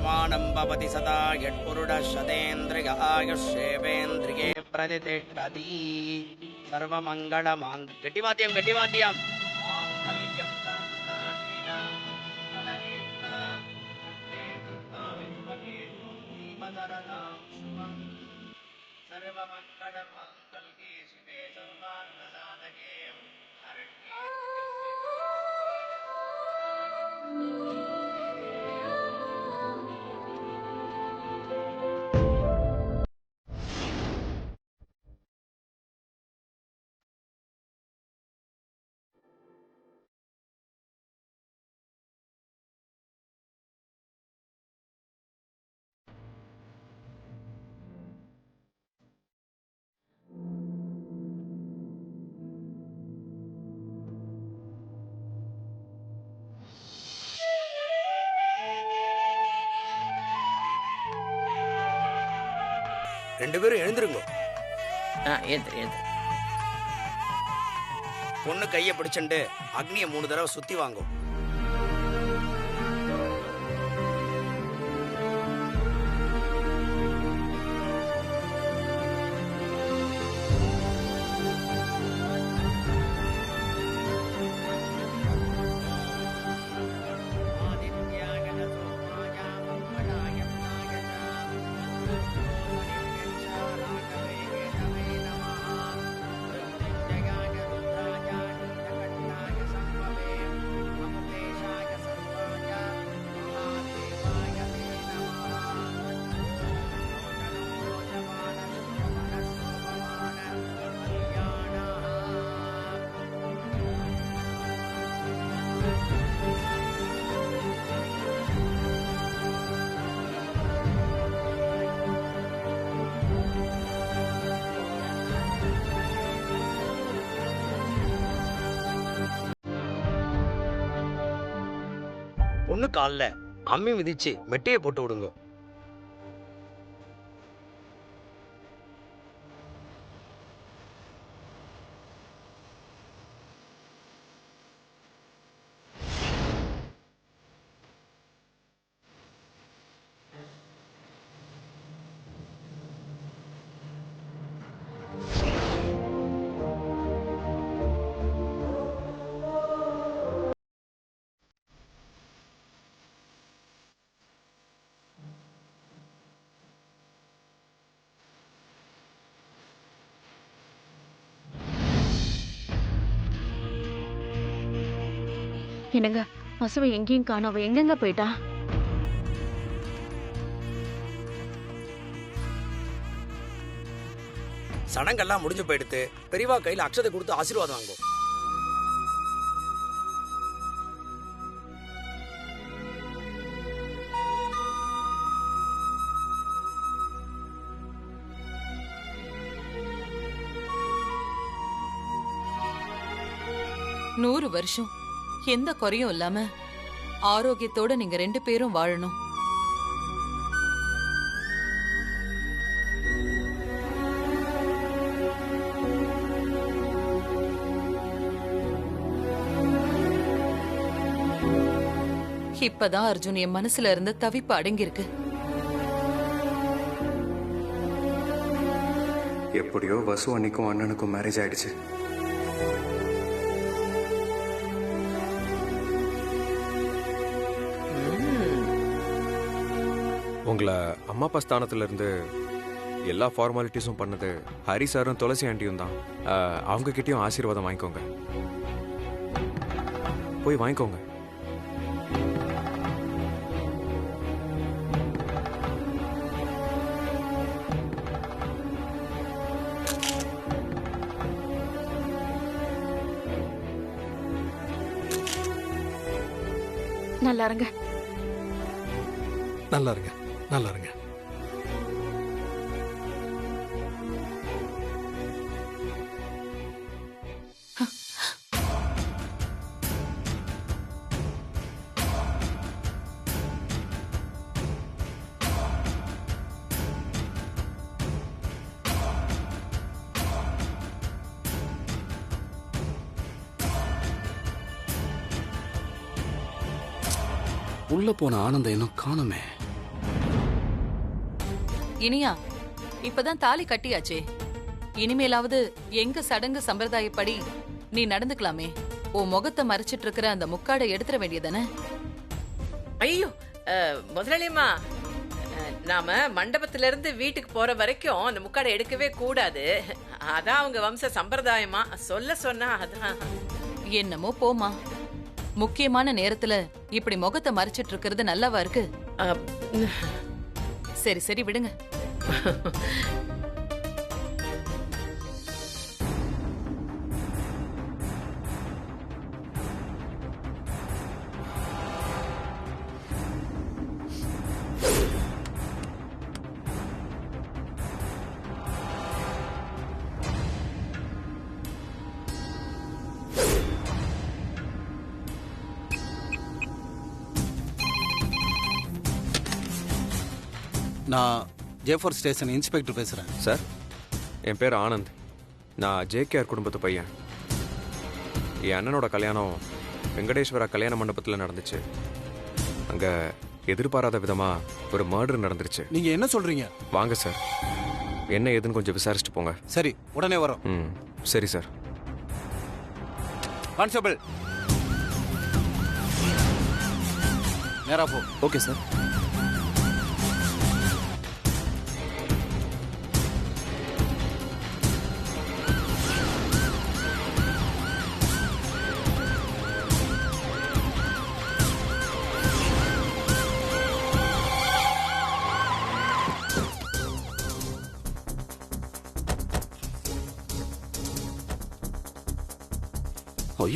शतमानं भवति सदा यत्पुरुषशतेन्द्रिय आयुष्येवेन्द्रिये प्रतिष्ठति सर्वमङ्गलमाङ्ग गट्टिवाद्यं सर्वमङ्गलमाङ्गल्ये शिवे सर्वार्थसाधके ரெண்டு பேரும் எழுந்திருங்க. பொண்ணு கைய பிடிச்சுண்டு அக்னியை 3 தடவை சுத்தி வாங்கும். பொண்ணு கால்ல அம்மி மிதிச்சு மெட்டையை போட்டு விடுங்க. என்னங்க பசுவை எங்கேயும் காணோம். அவ எங்கெங்க போயிட்டா? சடங்கெல்லாம் முடிஞ்சு போயிடுத்து. பெரியவா கையில அக்ஷதை கொடுத்து ஆசீர்வாதம் வாங்கும். நூறு வருஷம் எந்த குறையும் இல்லாம ஆரோக்கியத்தோட நீங்க 2 பேரும் வாழணும். இப்பதான் அர்ஜுன் என் மனசுல இருந்த தவிப்பு அடங்கியிருக்கு. எப்படியோ வசு அன்னைக்கும் அண்ணனுக்கும் மேரேஜ் ஆயிடுச்சு. உங்களை அம்மா அப்பா ஸ்தானத்துல இருந்து எல்லா ஃபார்மாலிட்டிஸும் பண்ணது ஹரி சாரும் துளசி ஆண்டியும் தான். அவங்க கிட்டயும் ஆசீர்வாதம் வாங்கிக்கோங்க. போய் வாங்கிக்கோங்க. நல்லா இருங்க. நல்லா இருங்க. நல்லா இருங்க. உள்ள போன ஆனந்தம் இன்னும் காணுமே. இனியா, இப்பதான் தாலி கட்டியாச்சே, இனிமேலாவது எங்க சடங்கு சம்பிரதாயப்படி நீ நடந்துக்கலாமே. உன் முகத்தை மறைச்சிட்டு இருக்கிற அந்த முக்காடை எடுத்துட வேண்டியதானே? ஐயோ முதலாளியம்மா, நாம மண்டபத்துல இருந்து வீட்டுக்கு போற வரைக்கும் அந்த முக்காடை எடுக்கவே கூடாது. அதான் அவங்க வம்ச சம்பிரதாயமா சொல்ல சொன்னா. அதான். என்னமோ போமா, முக்கியமான நேரத்துல இப்படி முகத்தை மறைச்சிட்டு இருக்கிறது நல்லாவா இருக்கு? சரி சரி விடுங்க. நான் ஜேஃபர் ஸ்டேஷன் இன்ஸ்பெக்டர் பேசுகிறேன். சார், என் பேர் ஆனந்த். நான் ஜேகேஆர் குடும்பத்து பையன். என் அண்ணனோட கல்யாணம் வெங்கடேஸ்வரா கல்யாண மண்டபத்தில் நடந்துச்சு. அங்கே எதிர்பாராத விதமாக ஒரு மர்டர் நடந்துருச்சு. நீங்கள் என்ன சொல்கிறீங்க? வாங்க சார், என்ன ஏதுன்னு கொஞ்சம் விசாரிச்சுட்டு போங்க. சரி, உடனே வரோம். ம், சரி சார். கான்ஸ்டபிள், நேரா போ. Okay sir.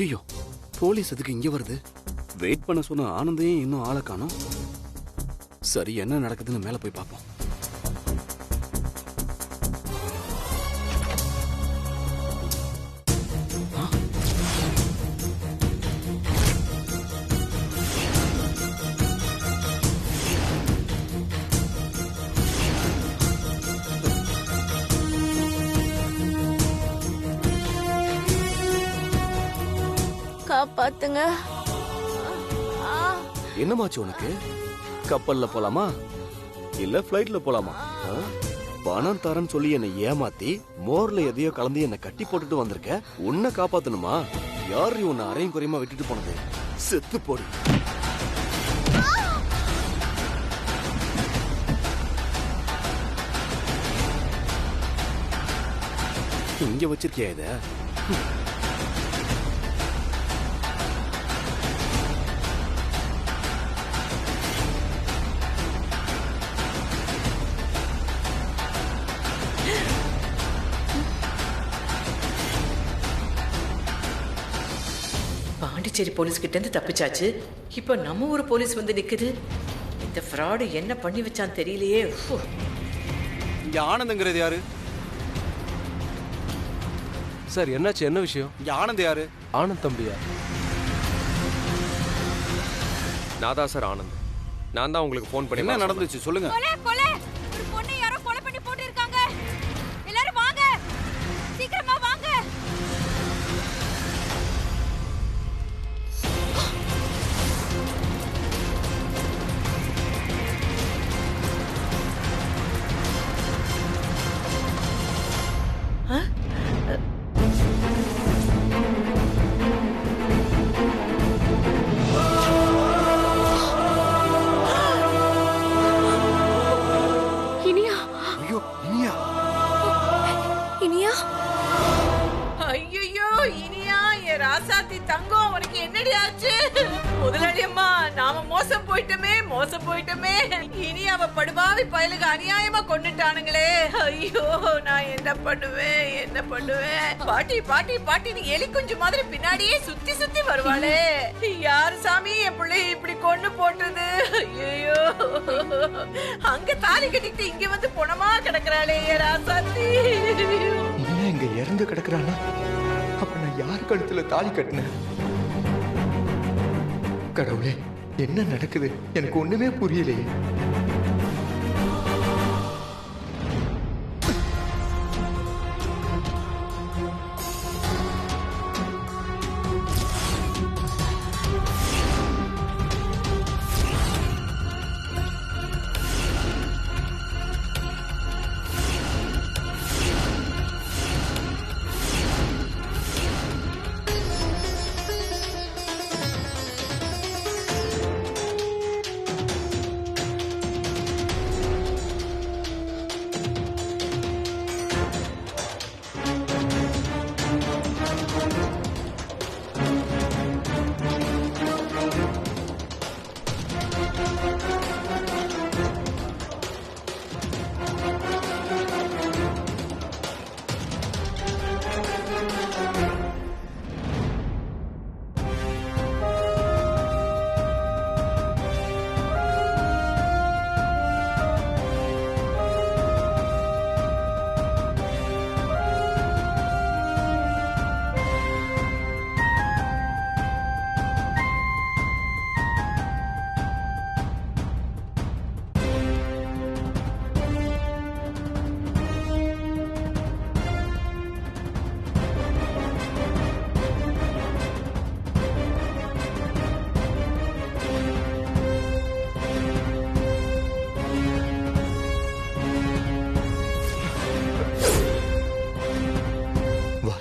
ஐயோ, போலீஸ் எதுக்கு இங்க வருது? வெயிட் பண்ண சொன்ன ஆனந்தையும் இன்னும் ஆளை காணோம். சரி, என்ன நடக்குதுன்னு மேல போய் பார்ப்போம். காப்பாத்துங்க. என்னமாச்சு உனக்கு? கப்பல்ல போலாமா இல்ல பிளைட்ல போலாமா? பணம் தரேன்னு சொல்லி என்னை ஏமாத்தி மோர்ல எதையோ கலந்து என்னை கட்டி போட்டுட்டு வந்திருக்க. உன்னை காப்பாத்தணுமா? யாரு உன்னை அரையும் குறையுமா விட்டுட்டு போனது? செத்து போடு. இங்க வச்சிருக்கியா இத? பாண்டிச்சேரி போலீஸ் கிட்ட இருந்து தப்பிச்சாச்சு. இப்போ நம்ம ஊர் போலீஸ் வந்து நிக்குது. இந்த ஃப்ராடு என்ன பண்ணி வச்சான் தெரியலையே. இங்க ஆனந்த்ங்கிறது யாரு? சார், என்னாச்சு? என்ன விஷயம்? இங்க ஆனந்த் யாரு? ஆனந்த் தம்பியா? நான் தான் சார் ஆனந்த். நான் தான் உங்களுக்கு ஃபோன் பண்ணி என்ன நடந்துச்சு சொல்லுங்க. ஒரு பொண்ணை யாரோ கொலை பண்ணி போட்டு இருக்காங்க. எல்லாரும் வாங்க, சீக்கிரமா வாங்க. ஐயோ இனியா, என் ராசாத்தி தங்கம், உனக்கு என்னடி ஆச்சு? முதலாளியம்மா, நாம மோசம் போயிட்டோமே. இனி அவ படுபாவி பயலுக்கு அநியாயமா கொண்டுட்டானுங்களே. ஐயோ, நான் என்ன பண்ணுவேன்? பாட்டி நீ எலி குஞ்சு மாதிரி பின்னாடியே சுத்தி வருவாளே. யாரு சாமி என் பிள்ளைய இப்படி கொண்டு போட்டது? ஐயோ, அங்க தாலி கட்டிட்டு இங்க வந்து பொணமா கிடக்குறாளே என் ராசாத்தி. இங்க இறந்து கிடக்குறானா? அப்ப நான் யார் கழுத்துல தாலி கட்டினேன்? கடவுளே, என்ன நடக்குது? எனக்கு ஒண்ணுமே புரியலையே.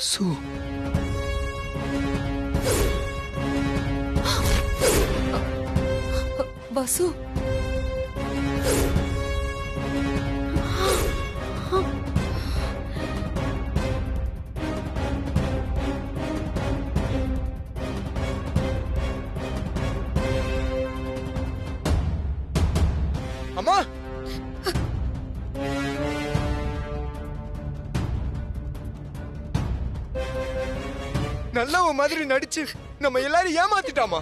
வசு வசு அம்மா நல்லவ மாதிரி நடிச்சு நம்ம எல்லாரும் ஏமாத்திட்டாமா.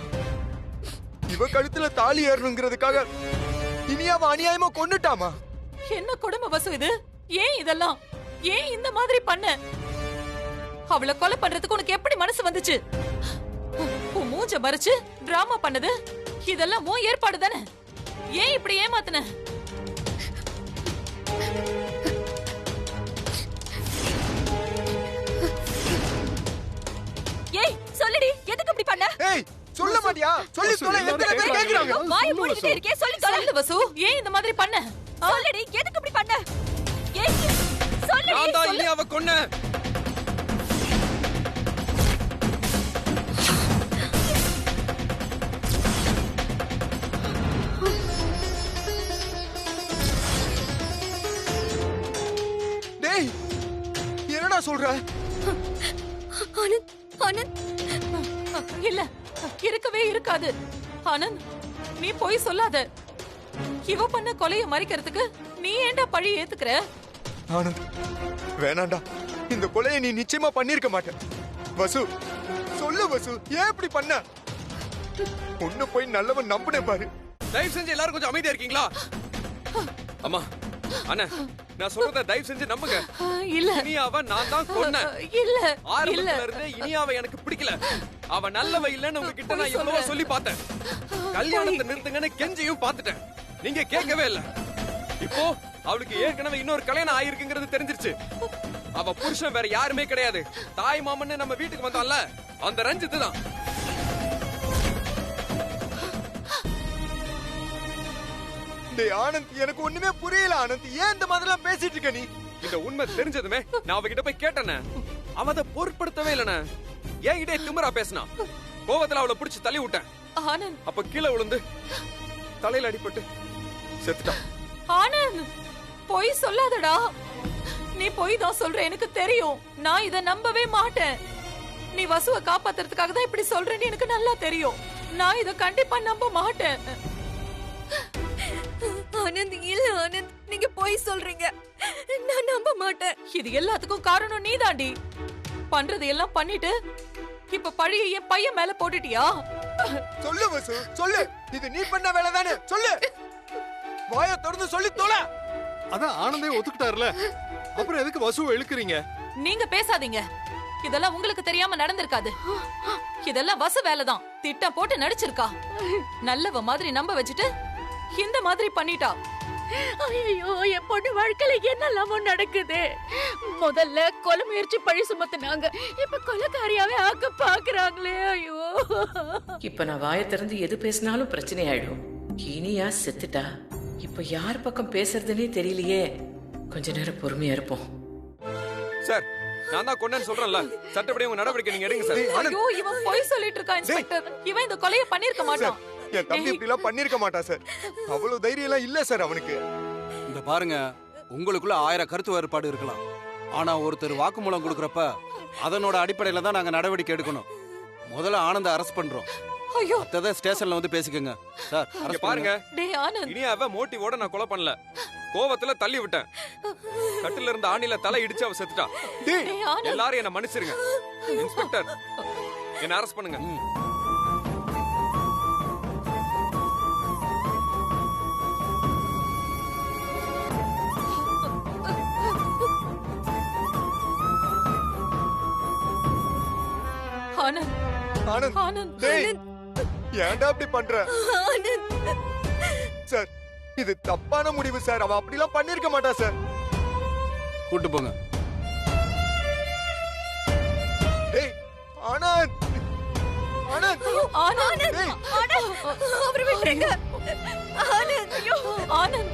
இவ கழுத்துல தாலி ஏறணுங்கிறதுக்காக இனியாவ அநியாயமா கொன்னுட்டாமா. என்ன கொடுமை வசு இது? ஏன் இதெல்லாம்? ஏன் இந்த மாதிரி பண்ண? அவளை கொலை பண்றதுக்கு உனக்கு எப்படி மனசு வந்துச்சு? உன் மூஞ்ச மறைச்சு டிராமா பண்ணது இதெல்லாம் உன் ஏற்பாடு தானே? ஏன் இப்படி ஏமாத்துன? ஏய் சொல்லுடி, எதுக்கு இப்படி பண்ண? ஏய் சொல்ல மாட்டியா? சொல்லி தொலை. எத்தனை பேர் கேக்குறாங்க? வாயை மூடிட்டே இருக்கே, சொல்லி தொலை. சொல்லு வசு, ஏன் இந்த மாதிரி பண்ண? சொல்லுடி, எதுக்கு இப்படி பண்ண? ஏய் சொல்லுடி. நான் தான் இனியாவை கொன்னேன். டேய் என்னடா சொல்ற? ஆனந்த், ஆனந்த் இல்ல, இருக்கவே இருக்காது. ஆனந்த், நீ போய் சொல்லாத. இவ பண்ண கொலைய மறைக்கிறதுக்கு நீ ஏன்டா பழி ஏத்துக்கிற? ஆனந்த் வேணாண்டா, இந்த கொலையை நீ நிச்சயமா பண்ணிருக்க மாட்ட. வசு சொல்லு வசு, ஏன் இப்படி பண்ண? உன்னை போய் நல்லவன் நம்பினேன் பாரு. தயவு செஞ்சு எல்லாரும் கொஞ்சம் அமைதியா இருக்கீங்களா? அம்மா, அண்ணா, நான் சொல்றத தயவு செஞ்சு நம்புங்க. இல்ல இனியாவை நான் தான் கொன்னேன். இல்ல ஆரம்பத்துல இருந்தே இனியாவை எனக்கு பிடிக்கல. அவ நல்லவ இல்லன்னு உங்ககிட்ட நான் எவ்வளவோ சொல்லி பார்த்தேன். கல்யாணத்தை நிறுத்துங்கன்னு கெஞ்சியும் பார்த்துட்டேன். நீங்க கேட்கவே இல்ல. இப்போ அவளுக்கு ஏற்கனவே இன்னொரு கல்யாணம் ஆயிருக்குங்கிறது தெரிஞ்சிருச்சு. அவ புருஷன் வேற யாருமே கிடையாது. தாய் மாமன்னு நம்ம வீட்டுக்கு வந்தான்ல, அந்த ரஞ்சித் தான். டேய் ஆனந்த், எனக்கு ஒண்ணுமே புரியல ஆனந்த். ஏன் இந்த மாதிரிலாம் பேசிட்டு இருக்க நீ? இந்த உண்மை தெரிஞ்சதுமே நான் அவகிட்ட போய் கேட்டேனே, அவ அதை பொருட்படுத்தவே இல்லைண்ணே. என்கிட்ட திமிரா பேசினா. கோவத்துல அவளை பிடிச்சு தள்ளி விட்டேன். ஆனந்த், அப்ப கீழே விழுந்து தலையில அடிபட்டு செத்துட்டான். ஆனந்த், பொய் சொல்லாதடா. நீ பொய் தான் சொல்ற, எனக்கு தெரியும். நான் இத நம்பவே மாட்டேன். நீ வசுவை காப்பாத்துறதுக்காக தான் இப்படி சொல்றேன்னு எனக்கு நல்லா தெரியும். நான் இத கண்டிப்பா நம்ப மாட்டேன். ஆனந்த், இல்ல ஆனந்த், நீங்க போய் சொல்றீங்க. நான் நம்ப மாட்டேன். இது எல்லாத்துக்கும் காரணம் நீதாண்டி. பண்றது எல்லாம் பண்ணிட்டு இப்ப பழிய என் பையன் மேல போட்டுட்டியா? சொல்லு வசு சொல்லு, இது நீ பண்ண வேலை தானே? சொல்லு, வாயை திறந்து சொல்லி தொலை. அதான் ஆனந்தே ஒத்துக்கிட்டாருல, அப்புறம் எதுக்கு வசுவை இழுக்குறீங்க? நீங்க பேசாதீங்க. இதெல்லாம் உங்களுக்கு தெரியாம நடந்திருக்காது. இதெல்லாம் வசு வேலைதான். திட்டம் போட்டு நடிச்சிருக்கா. நல்லவ மாதிரி நம்ப வச்சுட்டு இந்த மாதிரி பண்ணிட்டா. ஐயோ, என் பொண்ணு வாழ்க்கையில என்னெல்லாமோ நடக்குது. முதல்ல கொலை முயற்சி பழி சுமத்துனாங்க, இப்ப கொலைக்காரியாவே ஆக்க பாக்குறாங்களே. ஐயோ, இப்ப நான் வாயை திறந்து எது பேசினாலும் பிரச்சனை ஆயிடும். இனியா செத்துட்டா. இப்ப யார் பக்கம் பேசுறதுன்னே தெரியலையே. கொஞ்ச நேரம் பொறுமையா இருப்போம். சார், நான் தான் கொன்னேன்னு சொல்றேன்ல. சட்டப்படி உங்க நடவடிக்கை நீங்க எடுங்க சார். ஐயோ, இவன் பொய் சொல்லிட்டு இருக்கான் இன்ஸ்பெக்டர். இவன் இந்த கொலையை பண்ணிருக்க மாட்டான். என் தம்பி இப்படி எல்லாம் பண்ணிருக்க மாட்டா சார். அவ்வளவு தைரியம் எல்லாம் இல்ல சார் அவனுக்கு. இந்த பாருங்க, உங்களுக்குள்ள 1000 கருத்து வேறுபாடு இருக்கலாம். ஆனா ஒருத்தர் வாக்குமூலம் கொடுக்கறப்ப அதனோட அடிப்படையில தான் நாங்க நடவடிக்கை எடுக்கணும். முதல்ல ஆனந்த அரெஸ்ட் பண்றோம். ஐயோ, அத ஸ்டேஷன்ல வந்து பேசிக்கங்க சார். இங்க பாருங்க, டேய் ஆனந்த், இனியாவை மோட்டிவோட நான் கொலை பண்ணல. கோவத்துல தள்ளி விட்டேன். கட்டில இருந்த ஆணில தலை இடிச்சு அவ செத்துட்டா. டேய் ஆனந்த், எல்லாரும் என்ன மன்னிச்சிருங்க. இன்ஸ்பெக்டர், என்ன அரெஸ்ட் பண்ணுங்க. ஆனந்த், ஆனந்த், ஆனந்த், டேய் ஏன்டா அப்படி பண்ற? ஆனந்த், சார் இது தப்பான முடிவு சார். அவ அப்படி எல்லாம் பண்ணிருக்க மாட்டா சார். கூட்டு போங்க. டேய் ஆனந்த், ஆனந்த், ஆனந்த், டேய் ஆனந்த், அவரை விட்டுருங்க. ஆனந்த், ஐயோ, ஆனந்த்.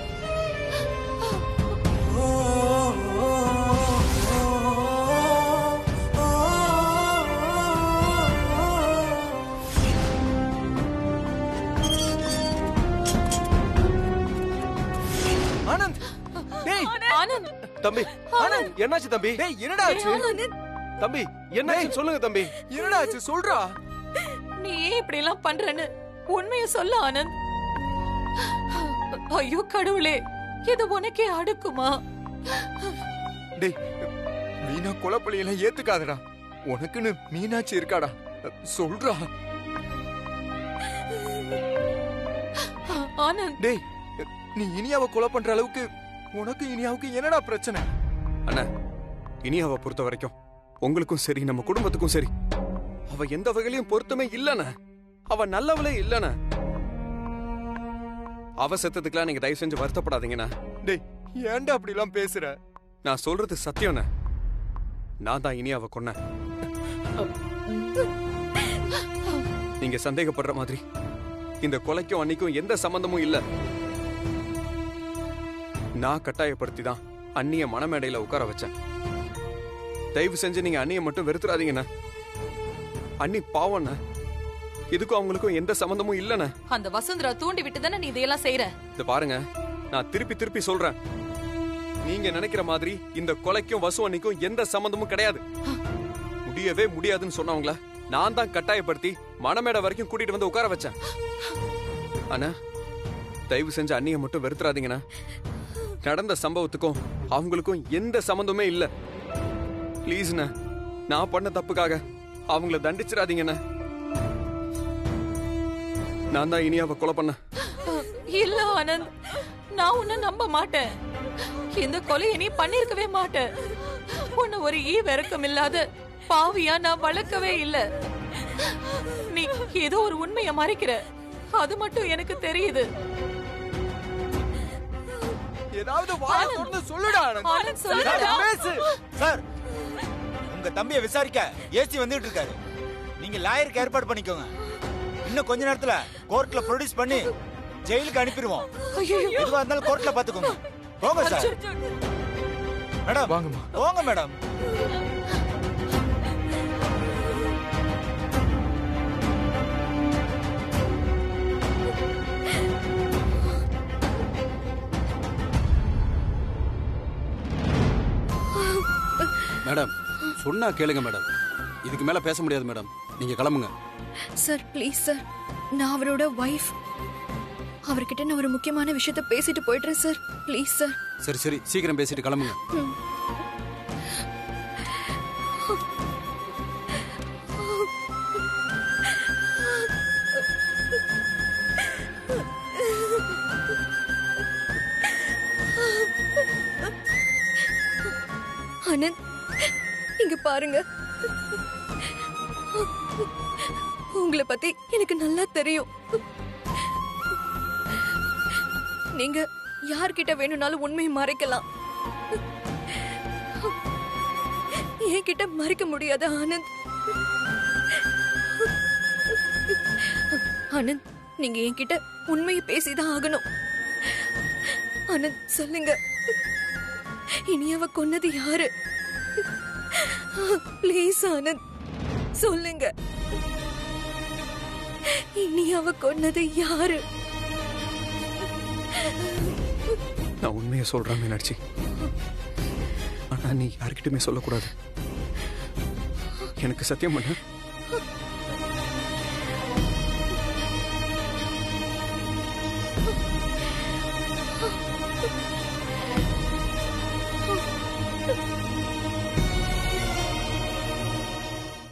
ஆனந்த் தம்பி ஆனந்த் என்னாச்சு தம்பி? டேய் என்னடா ஆச்சு? ஆனந்த் தம்பி என்னாச்சு சொல்லுங்க தம்பி. என்னடா ஆச்சு சொல்றா. நீ ஏன் இப்படி எல்லாம் பண்றன்னு உண்மையை சொல்ல ஆனந்த். ஐயோ கடவுளே, இது உனக்கே அடுக்குமா? டேய் வீணா கொலைப்பழியெல்லாம் ஏத்துக்காதடா. உனக்குன்னு மீனாட்சி இருக்காடா, சொல்றா. ஆனந்த் டேய் நீ இனியாவை கொலை பண்ற அளவுக்கு உனக்கு இனியாவுக்கு என்னடா பிரச்சனை? அண்ணா இனியாவை பொறுத்த வரைக்கும் உங்களுக்கும் சரி நம்ம குடும்பத்துக்கும் சரி அவ எந்த வகையிலையும் பொருத்தமே இல்லண்ண. அவ நல்லவளே இல்லண்ண. அவ செத்ததுக்கெல்லாம் நீங்க தயவு செஞ்சு வருத்தப்படாதீங்கண்ணா. டேய் ஏன்டா அப்படி எல்லாம் பேசுற? நான் சொல்றது சத்தியம்ண்ண. நான் தான் இனியாவை கொன்னேன். நீங்க சந்தேகப்படுற மாதிரி இந்த கொலைக்கும் அன்னைக்கும் எந்த சம்பந்தமும் இல்ல. நான் கட்டாயப்படுத்தி தான் அண்ணிய மணமேடையில உட்கார வச்சேன். தயவு செஞ்சு நீங்க அண்ணிய மட்டும் வெறுத்துறாதீங்கண்ணா. அண்ணி பாவண்ண. இதுக்கும் அவங்களுக்கும் எந்த சம்பந்தமும் இல்லண்ண. அந்த வசுந்தரா தூண்டி விட்டு தானே நீ இதையெல்லாம் செய்யற. இத பாருங்க, நான் திருப்பி திருப்பி சொல்றேன். நீங்க நினைக்கிற மாதிரி இந்த கொலைக்கும் வசு அண்ணிக்கும் எந்த சம்பந்தமும் கிடையாது. முடியவே முடியாதுன்னு சொன்னவங்கள நான் தான் கட்டாயப்படுத்தி மணமேடை வரைக்கும் கூட்டிட்டு வந்து உட்கார வச்சேன். அண்ணா தயவு செஞ்சு அண்ணிய மட்டும் வெறுத்துறாதீங்கண்ணா. நடந்த சம்பவத்துக்கும் அவங்களுக்கும் எந்த சம்பந்தமே இல்ல. ப்ளீஸ்ண்ணா, நான் பண்ண தப்புக்காக அவங்கள தண்டிச்சிடாதீங்கண்ணா. நான் தான் இனியாவை கொலை பண்ண. இல்ல ஆனந்த், நான் உன்னை நம்ப மாட்டேன். இந்த கொலையை நீ பண்ணிருக்கவே மாட்டேன். உன்னை ஒரு வெறுக்கம் இல்லாத பாவியா நான் வளர்க்கவே இல்ல. நீ ஏதோ ஒரு உண்மையை மறைக்கிற, அது மட்டும் எனக்கு தெரியுது. ஏதாவது வாயை திறந்து சொல்லுடா. ஆனந்த் சொல்லுடா. பேசு சார். உங்க தம்பியை விசாரிக்க ஏசி வந்துட்டு இருக்காரு. நீங்க லாயருக்கு ஏற்பாடு பண்ணிக்கோங்க. இன்னும் கொஞ்ச நேரத்துல கோர்ட்ல ப்ரொடியூஸ் பண்ணி ஜெயிலுக்கு அனுப்பிடுவோம். எதுவா இருந்தாலும் கோர்ட்ல பாத்துக்கோங்க. போங்க சார். மேடம் வாங்கம்மா. போங்க மேடம். மேடம் சொன்னா கேளுங்க மேடம். இதுக்கு மேல பேச முடியாது மேடம். நீங்க கிளம்புங்க. சார் ப்ளீஸ் சார், நான் அவரோட வைஃப். அவர்கிட்ட நான் ஒரு முக்கியமான விஷயத்தை பேசிட்டு போயிடுறேன் சார். Please sir. சரி சரி சீக்கிரம் பேசிட்டு கிளம்புங்க. ஆனந்த் இங்க பாருங்க, உங்களை பத்தி எனக்கு நல்லா தெரியும். நீங்க யார்கிட்ட வேணும்னாலும் உண்மையை மறைக்கலாம், என்கிட்ட மறைக்க முடியாது ஆனந்த். ஆனந்த் நீங்க என்கிட்ட உண்மையை பேசிதான் ஆகணும். ஆனந்த் சொல்லுங்க, இனியாவ கொன்னது யாரு? ப்ளீஸ் ஆனந்த் சொல்லுங்க, இனியாவ கொன்னது யாரு? நான் உண்மையை சொல்றேன் மீனாட்சி. ஆனா நீ யார்கிட்டயுமே சொல்லக்கூடாது. எனக்கு சத்தியம் பண்ண.